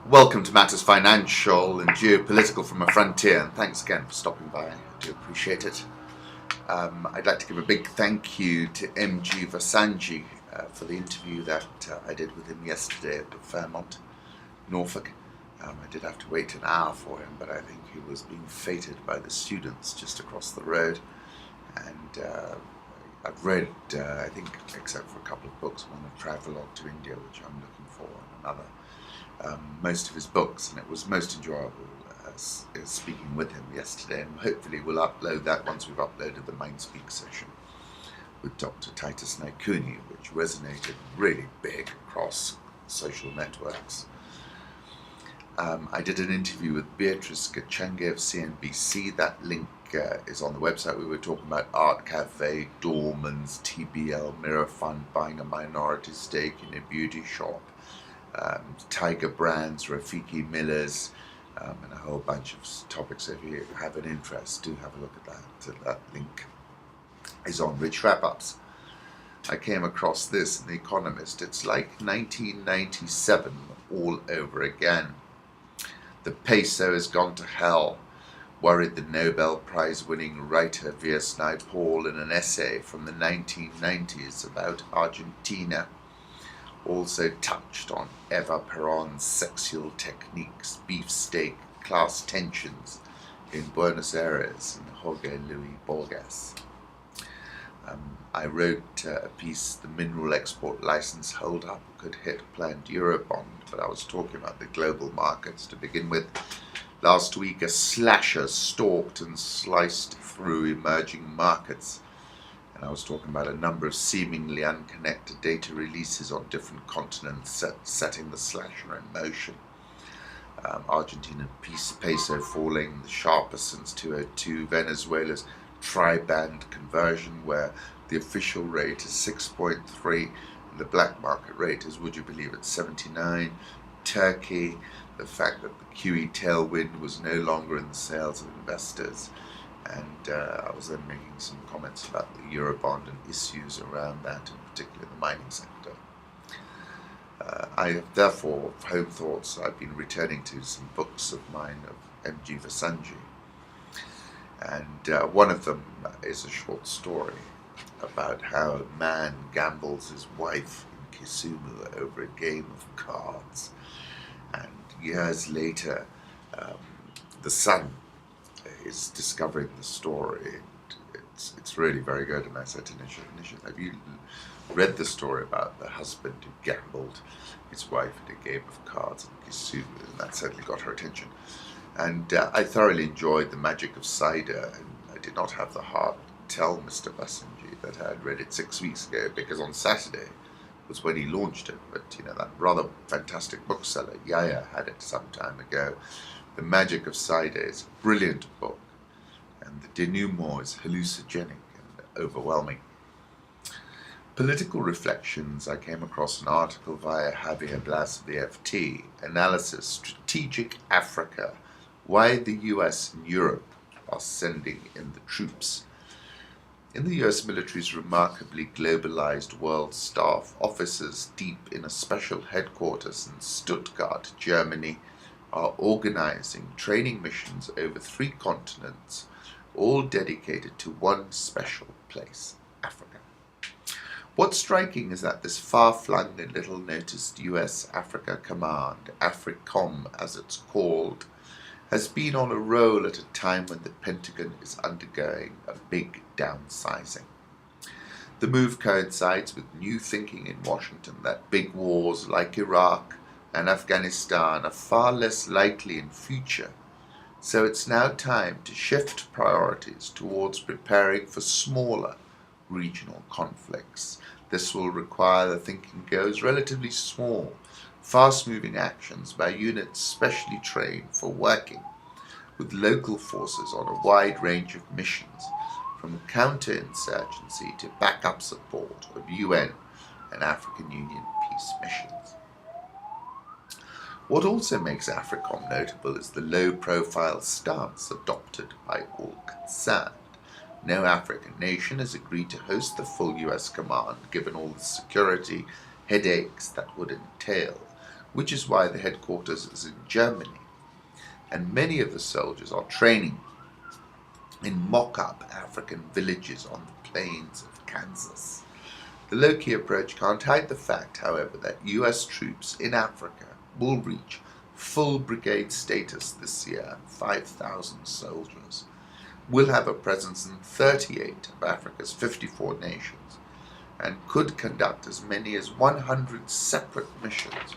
Welcome to Matters Financial and Geopolitical from a Frontier, and thanks again for stopping by. I do appreciate it. I'd like to give a big thank you to MG Vasanji for the interview that I did with him yesterday at the Fairmont, Norfolk. I did have to wait an hour for him, but I think he was being feted by the students just across the road. And I've read, I think, except for a couple of books, one, A Travelogue to India, which I'm looking for, and another. Most of his books, and it was most enjoyable speaking with him yesterday, and hopefully we'll upload that once we've uploaded the Mindspeak session with Dr. Titus Naikuni, which resonated really big across social networks. I did an interview with Beatrice Gachange of CNBC. That link is on the website. We were talking about Art Cafe, Dormans, TBL, Mirror Fund buying a minority stake in a beauty shop, Tiger Brands, Rafiki Millers, and a whole bunch of topics. So if you have an interest, do have a look at that. That link is on Rich Wrap-Ups. I came across this in The Economist. It's like 1997 all over again. The peso has gone to hell, worried the Nobel Prize-winning writer V.S. Naipaul in an essay from the 1990s about Argentina. Also touched on Eva Perón's sexual techniques, beefsteak, class tensions in Buenos Aires, and Jorge Luis Borges. I wrote a piece, The Mineral Export License Hold-Up Could Hit Planned Eurobond, but I was talking about the global markets to begin with. Last week, a slasher stalked and sliced through emerging markets. And I was talking about a number of seemingly unconnected data releases on different continents setting the slasher in motion. Argentina's peso falling the sharpest since 2002. Venezuela's tri-band conversion, where the official rate is 6.3 and the black market rate is, would you believe it, 79. Turkey, the fact that the QE tailwind was no longer in the sails of investors. And I was then making some comments about the Eurobond and issues around that, in particular the mining sector. I have therefore, home thoughts, I've been returning to some books of mine of M.G. Vasanji. And one of them is a short story about how a man gambles his wife in Kisumu over a game of cards. And years later, the son is discovering the story. It's really very good. And I said to Nisha, have you read the story about the husband who gambled his wife in a game of cards in Kisumu? And that certainly got her attention. And I thoroughly enjoyed The Magic of Cider, and I did not have the heart to tell Mr. Vasanji that I had read it 6 weeks ago, because on Saturday was when he launched it. But that rather fantastic bookseller, Yaya, had it some time ago. The Magic of Cider is a brilliant book, and the denouement is hallucinogenic and overwhelming. Political Reflections, I came across an article via Javier Blas of the FT, Analysis, Strategic Africa, Why the US and Europe are Sending in the Troops. In the US military's remarkably globalized world staff, officers deep in a special headquarters in Stuttgart, Germany, are organizing training missions over 3 continents, all dedicated to one special place, Africa. What's striking is that this far-flung and little-noticed US Africa Command, AFRICOM as it's called, has been on a roll at a time when the Pentagon is undergoing a big downsizing. The move coincides with new thinking in Washington that big wars like Iraq and Afghanistan are far less likely in future, so it's now time to shift priorities towards preparing for smaller regional conflicts. This will require, the thinking goes, relatively small, fast-moving actions by units specially trained for working with local forces on a wide range of missions, from counterinsurgency to backup support of UN and African Union peace missions. What also makes AFRICOM notable is the low-profile stance adopted by all concerned. No African nation has agreed to host the full US command, given all the security headaches that would entail, which is why the headquarters is in Germany, and many of the soldiers are training in mock-up African villages on the plains of Kansas. The low-key approach can't hide the fact, however, that US troops in Africa will reach full brigade status this year. 5,000 soldiers will have a presence in 38 of Africa's 54 nations and could conduct as many as 100 separate missions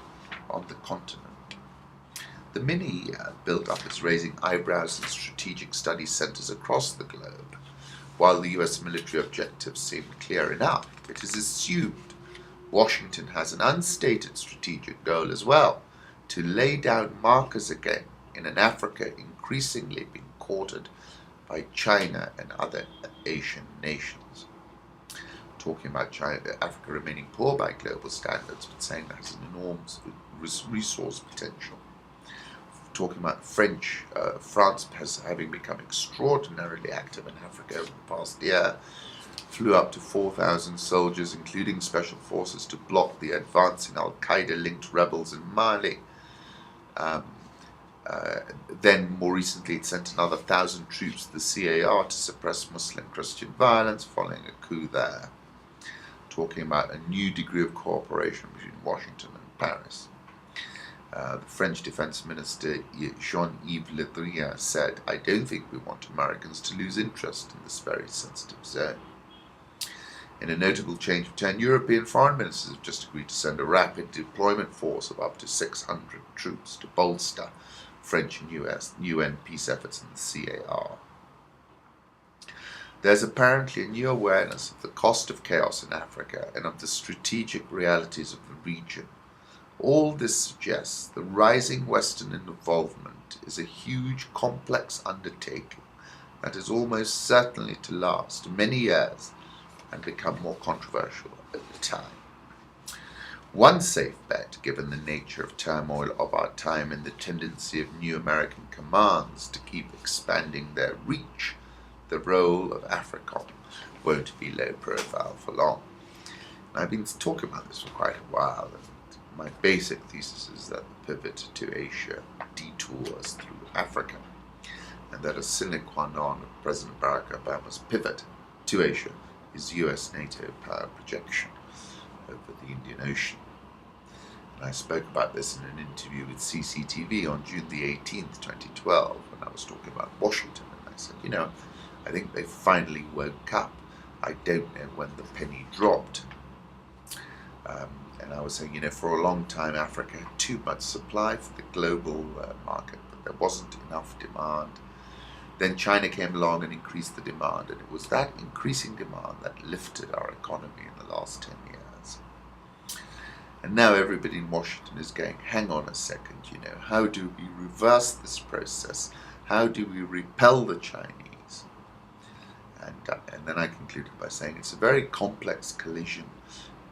on the continent. The mini build-up is raising eyebrows in strategic study centers across the globe. While the US military objectives seem clear enough, it is assumed Washington has an unstated strategic goal as well, to lay down markers again in an Africa increasingly being courted by China and other Asian nations. Talking about China, Africa remaining poor by global standards, but saying that has an enormous resource potential. Talking about France having become extraordinarily active in Africa over the past year, flew up to 4,000 soldiers, including special forces, to block the advancing Al-Qaeda-linked rebels in Mali. Then, more recently, it sent another 1,000 troops to the CAR to suppress Muslim-Christian violence following a coup there. Talking about a new degree of cooperation between Washington and Paris. The French Defense Minister Jean-Yves Le Drian said, "I don't think we want Americans to lose interest in this very sensitive zone." In a notable change of turn, European foreign ministers have just agreed to send a rapid deployment force of up to 600 troops to bolster French and US UN peace efforts in the CAR. There's apparently a new awareness of the cost of chaos in Africa and of the strategic realities of the region. All this suggests the rising Western involvement is a huge, complex undertaking that is almost certainly to last many years and become more controversial over time. One safe bet, given the nature of turmoil of our time and the tendency of new American commands to keep expanding their reach, the role of AFRICOM won't be low profile for long. And I've been talking about this for quite a while. My basic thesis is that the pivot to Asia detours through Africa, and that a sine qua non of President Barack Obama's pivot to Asia is US NATO power projection over the Indian Ocean. And I spoke about this in an interview with CCTV on June the 18th, 2012, when I was talking about Washington, and I said, I think they finally woke up. I don't know when the penny dropped. And I was saying, for a long time Africa had too much supply for the global market, but there wasn't enough demand. Then China came along and increased the demand, and it was that increasing demand that lifted our economy in the last 10 years. And now everybody in Washington is going, hang on a second, how do we reverse this process? How do we repel the Chinese? And then I concluded by saying it's a very complex collision.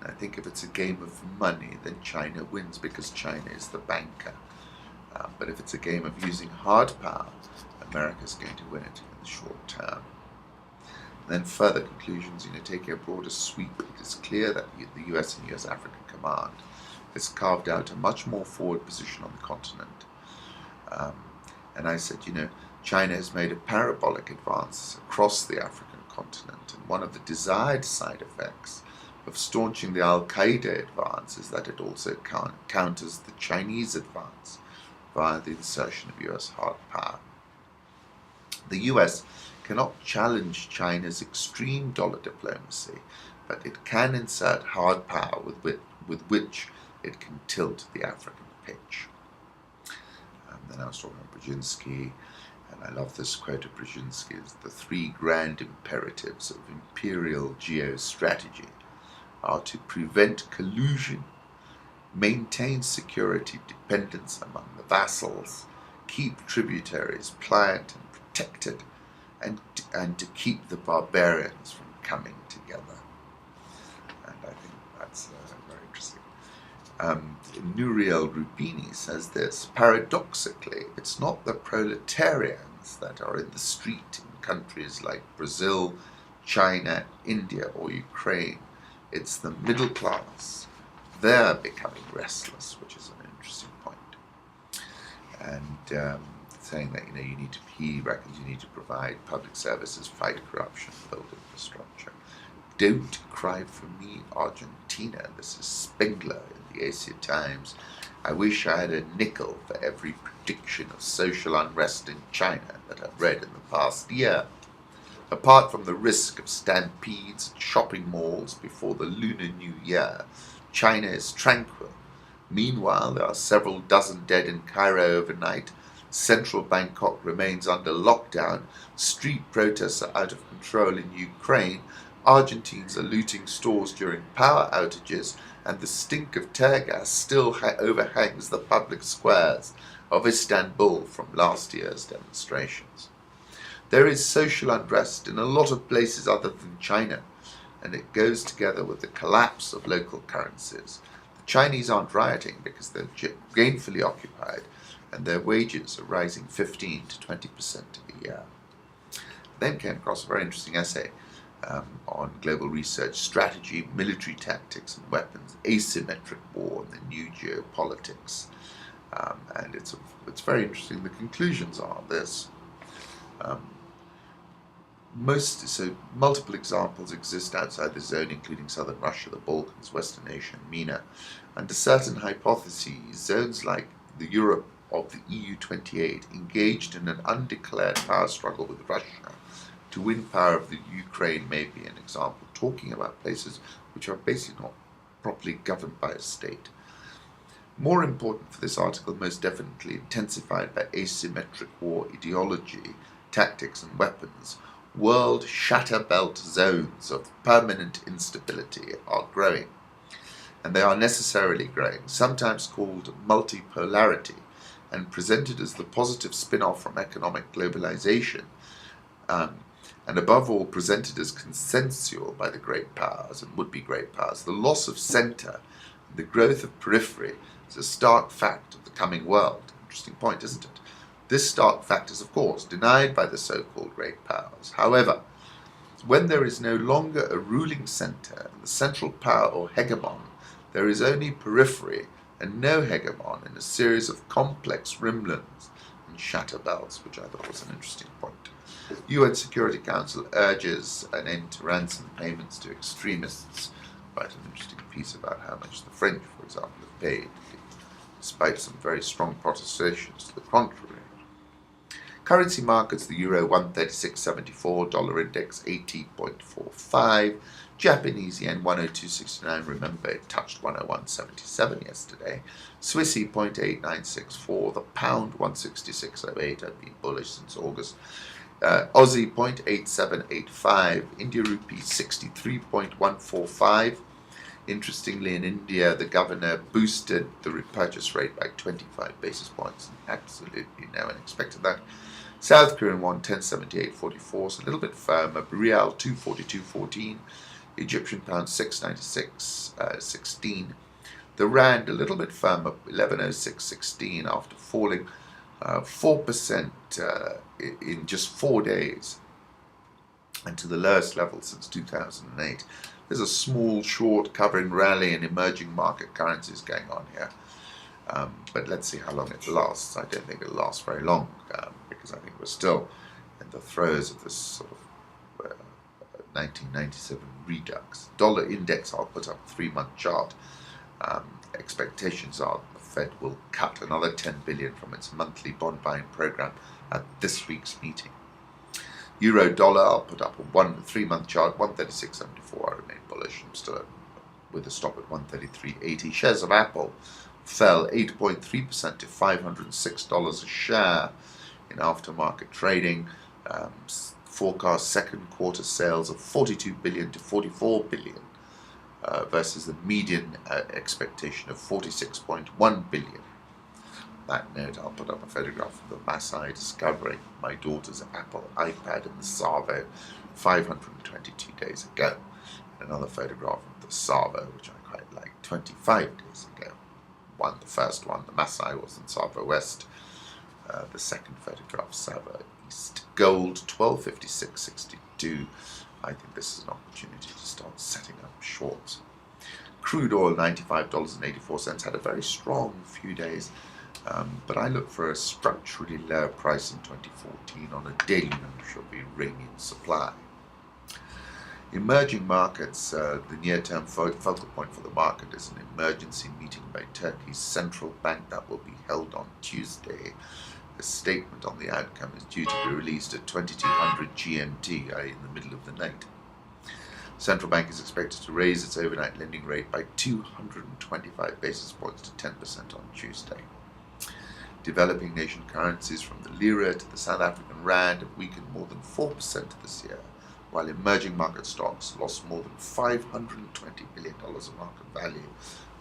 I think if it's a game of money, then China wins because China is the banker. But if it's a game of using hard power, America's going to win it in the short term. And then further conclusions, taking a broader sweep, it is clear that the US and US African Command has carved out a much more forward position on the continent. And I said, China has made a parabolic advance across the African continent, and one of the desired side effects of staunching the Al-Qaeda advance is that it also counters the Chinese advance via the insertion of US hard power. The US cannot challenge China's extreme dollar diplomacy, but it can insert hard power with which it can tilt the African pitch. Then I was talking about Brzezinski, and I love this quote of Brzezinski's: "The three grand imperatives of imperial geostrategy are to prevent collusion, maintain security dependence among the vassals, keep tributaries pliant and protected, and to keep the barbarians from coming together." And I think that's very interesting. Nouriel Rubini says this: "Paradoxically, it's not the proletarians that are in the street in countries like Brazil, China, India, or Ukraine. It's the middle class. They're becoming restless," which is an interesting saying that he reckons you need to provide public services, fight corruption, build infrastructure. Don't cry for me, Argentina. This is Spengler in the Asia Times. I wish I had a nickel for every prediction of social unrest in China that I've read in the past year. Apart from the risk of stampedes at shopping malls before the Lunar New Year, China is tranquil. Meanwhile, there are several dozen dead in Cairo overnight. Central Bangkok remains under lockdown. Street protests are out of control in Ukraine. Argentines are looting stores during power outages, and the stink of tear gas still overhangs the public squares of Istanbul from last year's demonstrations. There is social unrest in a lot of places other than China, and it goes together with the collapse of local currencies. The Chinese aren't rioting because they're gainfully occupied, and their wages are rising 15 to 20% a year. I then came across a very interesting essay on global research strategy, military tactics and weapons, asymmetric war, and the new geopolitics. And it's very interesting. The conclusions are this. Multiple examples exist outside the zone, including southern Russia, the Balkans, Western Asia, and MENA. Under certain hypotheses, zones like the Europe of the EU28 engaged in an undeclared power struggle with Russia to win power of the Ukraine may be an example, talking about places which are basically not properly governed by a state. More important for this article, most definitely intensified by asymmetric war ideology, tactics and weapons, world shatter belt zones of permanent instability are growing. And they are necessarily growing, sometimes called multipolarity, and presented as the positive spin-off from economic globalization, and above all presented as consensual by the great powers and would-be great powers. The loss of centre and the growth of periphery is a stark fact of the coming world. Interesting point, isn't it? This stark fact is, of course, denied by the so-called great powers. However, when there is no longer a ruling centre and the central power or hegemon, there is only periphery and no hegemon in a series of complex rimlands and shatter belts, which I thought was an interesting point. UN Security Council urges an end to ransom payments to extremists. Quite an interesting piece about how much the French, for example, have paid, despite some very strong protestations to the contrary. Currency markets, the euro 136.74, dollar index 80.45, Japanese yen 102.69, remember it touched 101.77 yesterday, Swissy 0.8964, the pound 166.08, I've been bullish since August, Aussie 0.8785, India rupee 63.145. Interestingly, in India, the governor boosted the repurchase rate by 25 basis points. Absolutely no one expected that. South Korean won 1078.44, so a little bit firmer. Rial 242.14. Egyptian pound 696.16. The rand a little bit firmer, 1106.16 after falling 4% in just 4 days, and to the lowest level since 2008. There's a small, short covering rally in emerging market currencies going on here. But let's see how long it lasts. I don't think it'll last very long, because I think we're still in the throes of this sort of 1997 redux. Dollar index, I'll put up a 3-month chart. Expectations are the Fed will cut another 10 billion from its monthly bond buying program at this week's meeting. Euro dollar, I'll put up a 3-month chart, 136.74. I remain bullish. I'm still with a stop at 133.80. Shares of Apple fell 8.3% to $506 a share in aftermarket trading. Forecast second quarter sales of 42 billion to 44 billion versus the median expectation of 46.1 billion. On that note, I'll put up a photograph of the Masai discovering my daughter's Apple iPad in the Savo 522 days ago. Another photograph of the Savo, which I quite like, 25 days ago. The first one, the Masai, was in Savo West. The second photograph, Savo East. Gold, 1256.62. I think this is an opportunity to start setting up shorts. Crude oil, $95.84, had a very strong few days. But I look for a structurally lower price in 2014 on a daily notional Iranian supply. Emerging markets, the near-term focal point for the market is an emergency meeting by Turkey's central bank that will be held on Tuesday. A statement on the outcome is due to be released at 2200 GMT, i.e. in the middle of the night. Central bank is expected to raise its overnight lending rate by 225 basis points to 10% on Tuesday. Developing nation currencies from the lira to the South African rand have weakened more than 4% this year, while emerging market stocks lost more than $520 billion of market value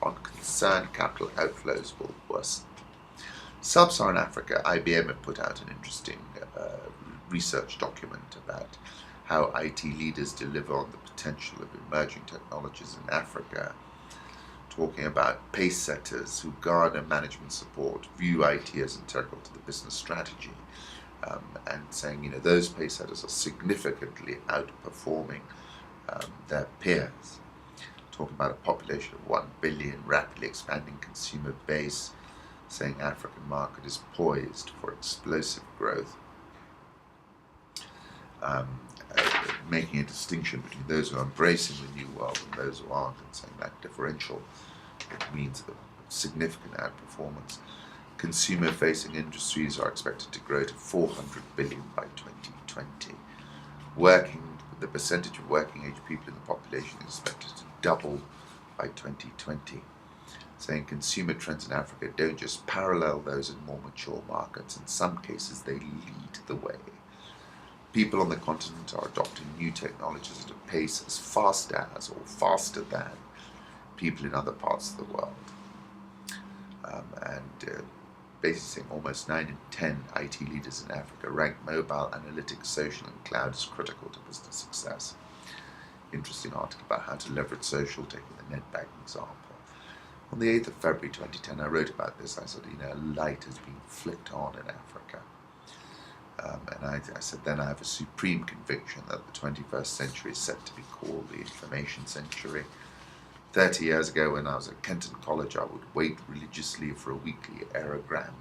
on concern capital outflows will worsen. Sub-Saharan Africa, IBM have put out an interesting research document about how IT leaders deliver on the potential of emerging technologies in Africa, talking about pace setters who garner management support, view IT as integral to the business strategy, and saying, those pace setters are significantly outperforming their peers. Talking about a population of 1 billion, rapidly expanding consumer base, saying African market is poised for explosive growth, making a distinction between those who are embracing the new world and those who aren't, and saying that differential means a significant outperformance. Consumer-facing industries are expected to grow to 400 billion by 2020. The percentage of working-age people in the population is expected to double by 2020. Saying consumer trends in Africa don't just parallel those in more mature markets. In some cases, they lead the way. People on the continent are adopting new technologies at a pace as fast as or faster than people in other parts of the world. Basically saying almost 9 in 10 IT leaders in Africa rank mobile, analytics, social and cloud as critical to business success. Interesting article about how to leverage social, taking the net bank example. On the 8th of February 2010, I wrote about this. I said, light has been flicked on in Africa. And I said, then I have a supreme conviction that the 21st century is set to be called the information century. 30 years ago, when I was at Kenton College, I would wait religiously for a weekly aerogram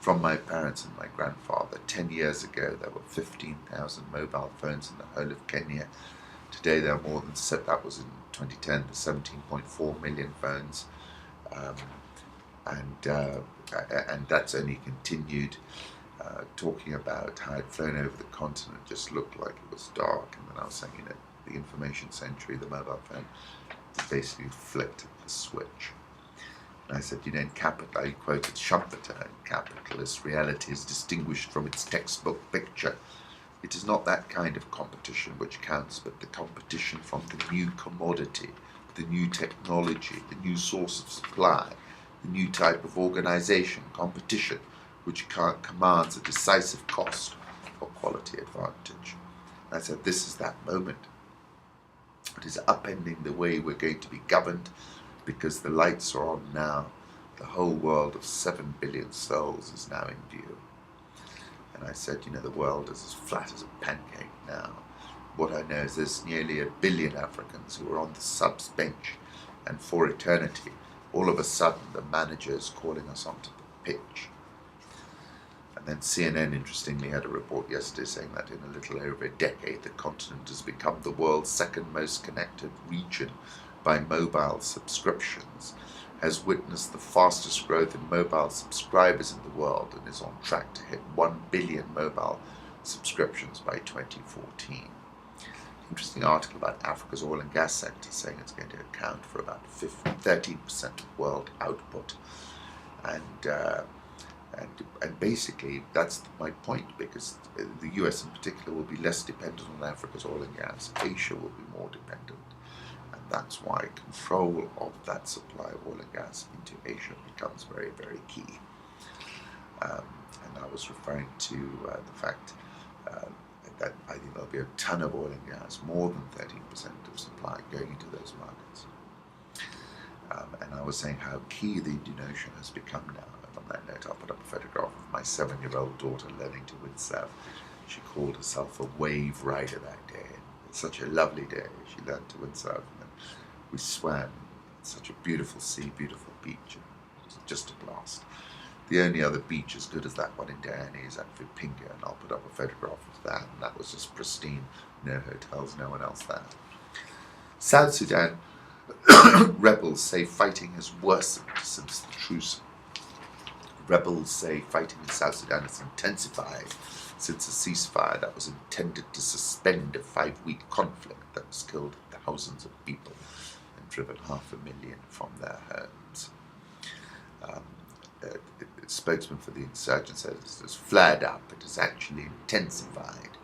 from my parents and my grandfather. 10 years ago, there were 15,000 mobile phones in the whole of Kenya. Today, there are more than, that was in 2010, the 17.4 million phones. And that's only continued. Talking about how I'd flown over the continent, just looked like it was dark. And then I was saying, the information century, the mobile phone, basically flicked the switch. And I said, in capital, I quoted Schumpeter, in capitalist reality is distinguished from its textbook picture. It is not that kind of competition which counts, but the competition from the new commodity, the new technology, the new source of supply, the new type of organization, competition, which commands a decisive cost or quality advantage. And I said, this is that moment. It is upending the way we're going to be governed, because the lights are on now. The whole world of 7 billion souls is now in view. And I said, the world is as flat as a pancake now. What I know is there's nearly 1 billion Africans who are on the subs bench, and for eternity, all of a sudden the manager is calling us onto the pitch. And then CNN, interestingly, had a report yesterday saying that in a little over a decade, the continent has become the world's second most connected region by mobile subscriptions, has witnessed the fastest growth in mobile subscribers in the world, and is on track to hit 1 billion mobile subscriptions by 2014. Interesting article about Africa's oil and gas sector, saying it's going to account for about 13% of world output. And basically, that's my point, because the US in particular will be less dependent on Africa's oil and gas. Asia will be more dependent. And that's why control of that supply of oil and gas into Asia becomes very, very key. And I was referring to the fact that I think there'll be a ton of oil and gas, more than 13% of supply going into those markets. And I was saying how key the Indian Ocean has become now. On that note, I'll put up a photograph of my 7-year-old daughter learning to windsurf. She called herself a wave rider that day. It's such a lovely day. She learned to windsurf, and we swam. It's such a beautiful sea, beautiful beach. It was just a blast. The only other beach as good as that one in Diani is at Vipingo, and I'll put up a photograph of that, and that was just pristine. No hotels, no one else there. South Sudan, rebels say fighting has worsened since the truce. Rebels say fighting in South Sudan has intensified since a ceasefire that was intended to suspend a 5-week conflict that has killed thousands of people and driven 500,000 from their homes. A spokesman for the insurgents says it has flared up, it has actually intensified.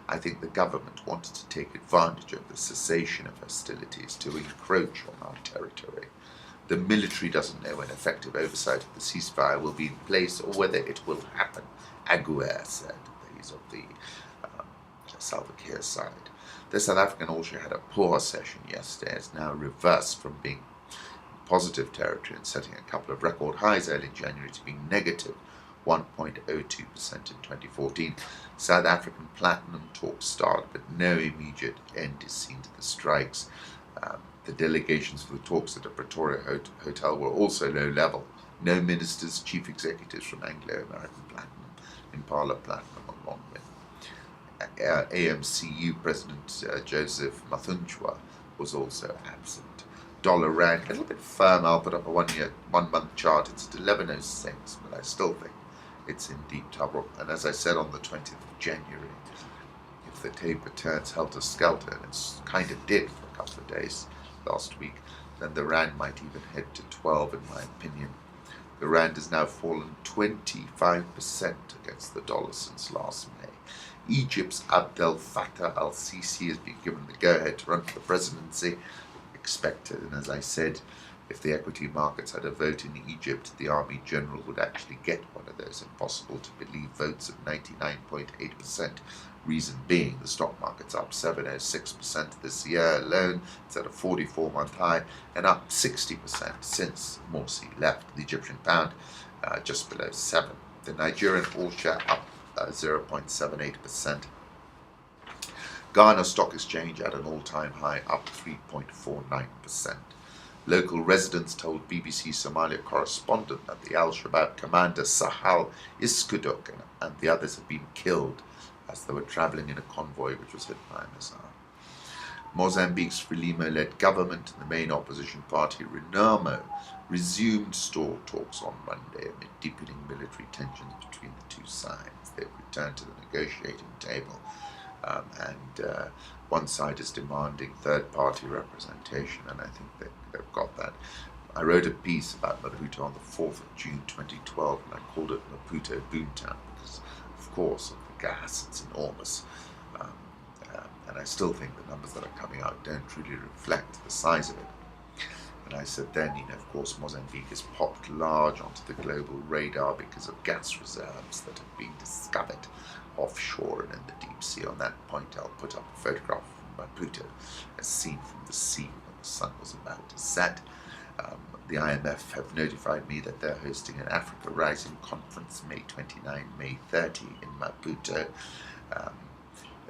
I think the government wanted to take advantage of the cessation of hostilities to encroach on our territory. The military doesn't know when effective oversight of the ceasefire will be in place or whether it will happen, Aguirre said. He's of the Salva Kiir side. The South African also had a poor session yesterday. It's now reversed from being positive territory and setting a couple of record highs early in January to being negative 1.02% in 2014. South African platinum talks start, but no immediate end is seen to the strikes. The delegations for the talks at the Pretoria Hotel were also low level. No ministers, chief executives from Anglo-American Platinum, Impala Platinum, or Longman. AMCU President Joseph Mathunjwa was also absent. Dollar rand, a little bit firm. I'll put up a 1-month chart. It's at 11.06, but I still think it's in deep trouble. And as I said on the 20th of January, if the taper turns helter-skelter, and it kind of did for a couple of days last week, then the rand might even head to 12, in my opinion. The rand has now fallen 25% against the dollar since last May. Egypt's Abdel Fattah al-Sisi has been given the go-ahead to run for the presidency, expected. And as I said, if the equity markets had a vote in Egypt, the army general would actually get one of those impossible to believe votes of 99.8%. Reason being, the stock market's up 7.06% this year alone. It's at a 44-month high, and up 60% since Morsi left. The Egyptian pound just below 7. The Nigerian all-share up 0.78%. Ghana Stock Exchange at an all-time high, up 3.49%. Local residents told BBC Somalia correspondent that the Al-Shabaab commander Sahal Iskuduk and the others had been killed as they were travelling in a convoy which was hit by a missile. Mozambique's Frelimo-led government and the main opposition party Renamo resumed stalled talks on Monday amid deepening military tensions between the two sides. They've returned to the negotiating table, and one side is demanding third-party representation, and I think they've got that. I wrote a piece about Maputo on the 4th of June 2012, and I called it Maputo Boomtown because, of course, of the gas, it's enormous. And I still think the numbers that are coming out don't really reflect the size of it. And I said then, of course, Mozambique has popped large onto the global radar because of gas reserves that have been discovered offshore and in the deep sea. On that point, I'll put up a photograph of Maputo as seen from the sea when the sun was about to set. The IMF have notified me that they're hosting an Africa Rising conference May 29, May 30 in Maputo.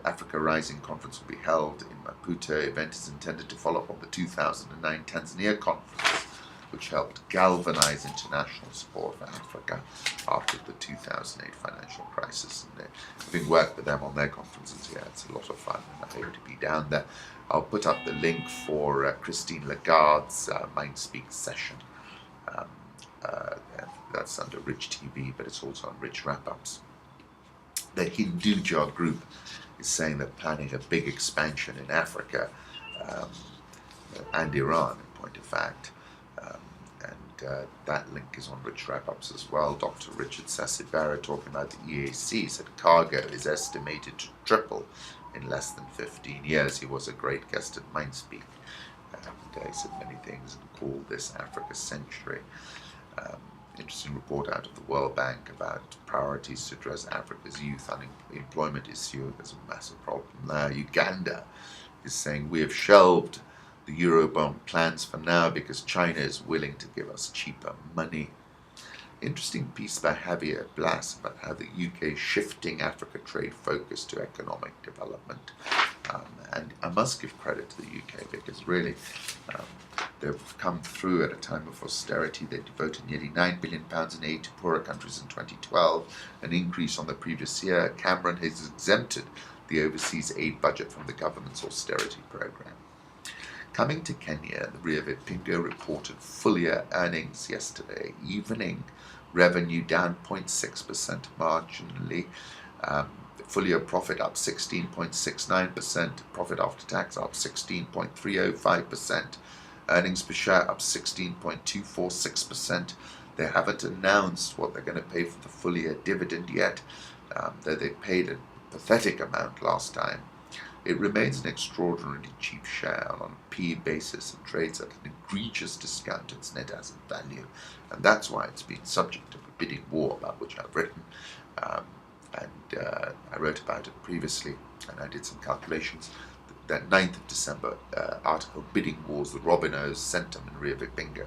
Africa Rising conference will be held in Maputo. The event is intended to follow up on the 2009 Tanzania conference, which helped galvanize international support for Africa after the 2008 financial crisis. And having worked with them on their conferences, it's a lot of fun, and I hope to be down there. I'll put up the link for Christine Lagarde's MindSpeak session. That's under Rich TV, but it's also on Rich Wrap-Ups. The Hinduja group is saying they're planning a big expansion in Africa and Iran, in point of fact. That link is on Rich Wrap-Ups as well. Dr. Richard Sasibara talking about the EAC said cargo is estimated to triple in less than 15 years. He was a great guest at MindSpeak, and he said many things and called this Africa Century. Interesting report out of the World Bank about priorities to address Africa's youth unemployment issue. There's a massive problem there. Uganda is saying we have shelved the Eurobond plans for now because China is willing to give us cheaper money. Interesting piece by Javier Blas about how the UK is shifting Africa trade focus to economic development. And I must give credit to the UK because really They've come through at a time of austerity. They devoted nearly £9 billion in aid to poorer countries in 2012, an increase on the previous year. Cameron has exempted the overseas aid budget from the government's austerity program. Coming to Kenya, the Vipingo reported full-year earnings yesterday evening. Revenue down 0.6% marginally. Full-year profit up 16.69%. Profit after tax up 16.305%. Earnings per share up 16.246%. They haven't announced what they're going to pay for the full-year dividend yet, though they paid a pathetic amount last time. It remains an extraordinarily cheap share on a PE basis and trades at an egregious discount to its net asset value, and that's why it's been subject of a bidding war, about which I've written, I wrote about it previously, and I did some calculations. That 9th of December article, Bidding Wars, the Robinos, Centum and Vipingo.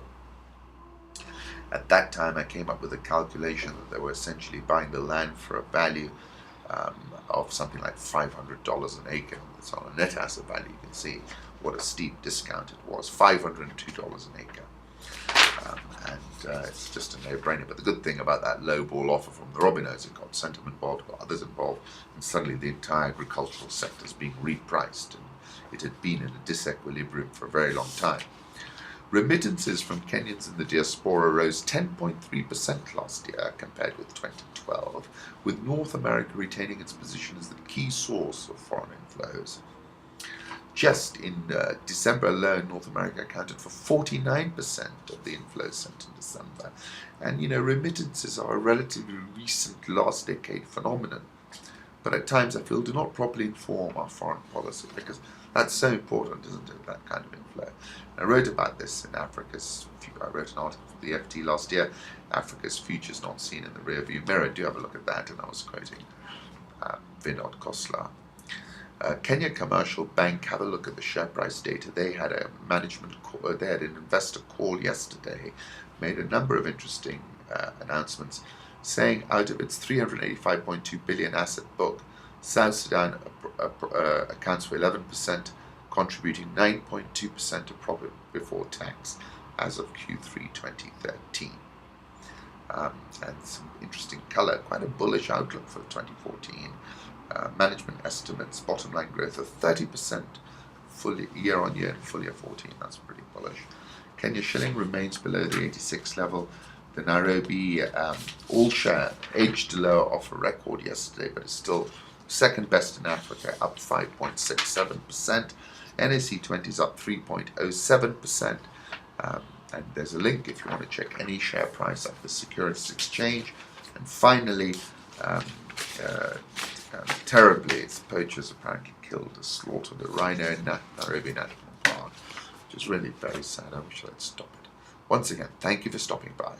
At that time I came up with a calculation that they were essentially buying the land for a value of something like $500 an acre. That's on a net asset value. You can see what a steep discount it was, $502 an acre. It's just a no-brainer. But the good thing about that low-ball offer from the Robinos, it got Centum involved, got others involved, and suddenly the entire agricultural sector is being repriced, and it had been in a disequilibrium for a very long time. Remittances from Kenyans in the diaspora rose 10.3% last year compared with 2012, with North America retaining its position as the key source of foreign inflows. Just in December alone, North America accounted for 49% of the inflows sent in December. And, remittances are a relatively recent last decade phenomenon, but at times I feel do not properly inform our foreign policy, because that's so important, isn't it, that kind of inflow. And I wrote about this in Africa's, I wrote an article for the FT last year, Africa's Futures Not Seen in the Rearview Mirror. Do have a look at that, and I was quoting Vinod Khosla. Kenya Commercial Bank, have a look at the share price data. They had a management call, they had an investor call yesterday, made a number of interesting announcements, saying out of its 385.2 billion asset book, South Sudan accounts for 11%, contributing 9.2% of profit before tax as of Q3 2013. And some interesting color, quite a bullish outlook for 2014. Management estimates bottom line growth of 30% year on year in full year 14. That's pretty bullish. Kenya shilling remains below the 86 level. The Nairobi all share edged lower off a record yesterday, but is still second best in Africa, up 5.67%. NSE 20 is up 3.07%. And there's a link if you want to check any share price of the Securities Exchange. And finally, terribly, its poachers apparently slaughtered a rhino in Nairobi National Park, which is really very sad. I wish I'd stop it. Once again, thank you for stopping by.